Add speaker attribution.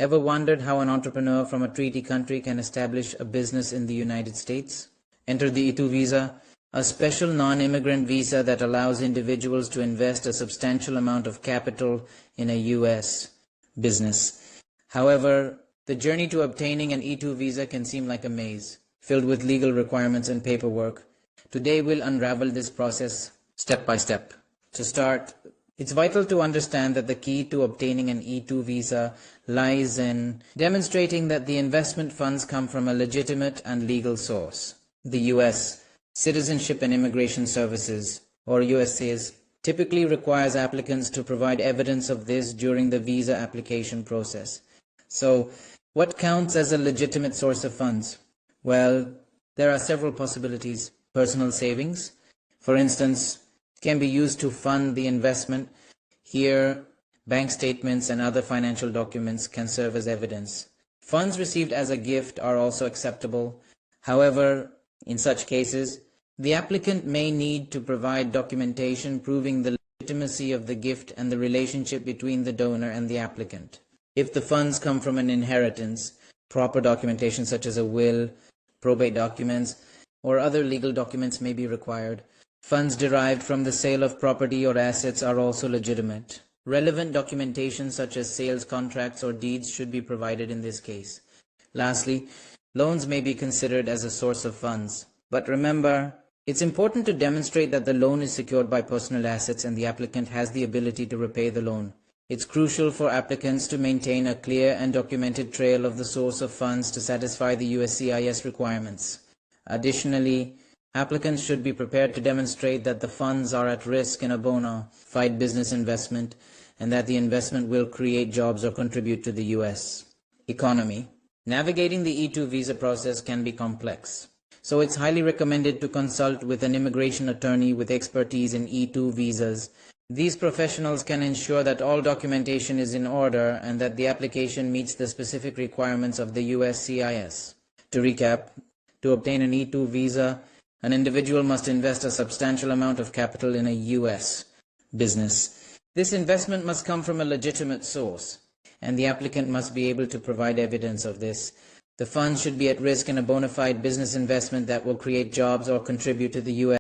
Speaker 1: Ever wondered how an entrepreneur from a treaty country can establish a business in the United States? Enter the E2 visa, a special non-immigrant visa that allows individuals to invest a substantial amount of capital in a U.S. business. However, the journey to obtaining an E2 visa can seem like a maze, filled with legal requirements and paperwork. Today we'll unravel this process step by step. To start, it's vital to understand that the key to obtaining an E2 visa lies in demonstrating that the investment funds come from a legitimate and legal source. The U.S. Citizenship and Immigration Services, or USCIS, typically requires applicants to provide evidence of this during the visa application process. So, what counts as a legitimate source of funds? Well, there are several possibilities. Personal savings, for instance, can be used to fund the investment. Here, bank statements and other financial documents can serve as evidence. Funds received as a gift are also acceptable. However, in such cases, the applicant may need to provide documentation proving the legitimacy of the gift and the relationship between the donor and the applicant. If the funds come from an inheritance, proper documentation such as a will, probate documents, or other legal documents may be required. Funds derived from the sale of property or assets are also legitimate. Relevant documentation such as sales contracts or deeds should be provided in this case. Lastly, loans may be considered as a source of funds. But remember, it's important to demonstrate that the loan is secured by personal assets and the applicant has the ability to repay the loan. It's crucial for applicants to maintain a clear and documented trail of the source of funds to satisfy the USCIS requirements. Additionally, applicants should be prepared to demonstrate that the funds are at risk in a bona fide business investment and that the investment will create jobs or contribute to the U.S. economy. Navigating the E2 visa process can be complex, so it's highly recommended to consult with an immigration attorney with expertise in E2 visas. These professionals can ensure that all documentation is in order and that the application meets the specific requirements of the USCIS. To recap, to obtain an E2 visa, an individual must invest a substantial amount of capital in a U.S. business. This investment must come from a legitimate source, and the applicant must be able to provide evidence of this. The funds should be at risk in a bona fide business investment that will create jobs or contribute to the U.S.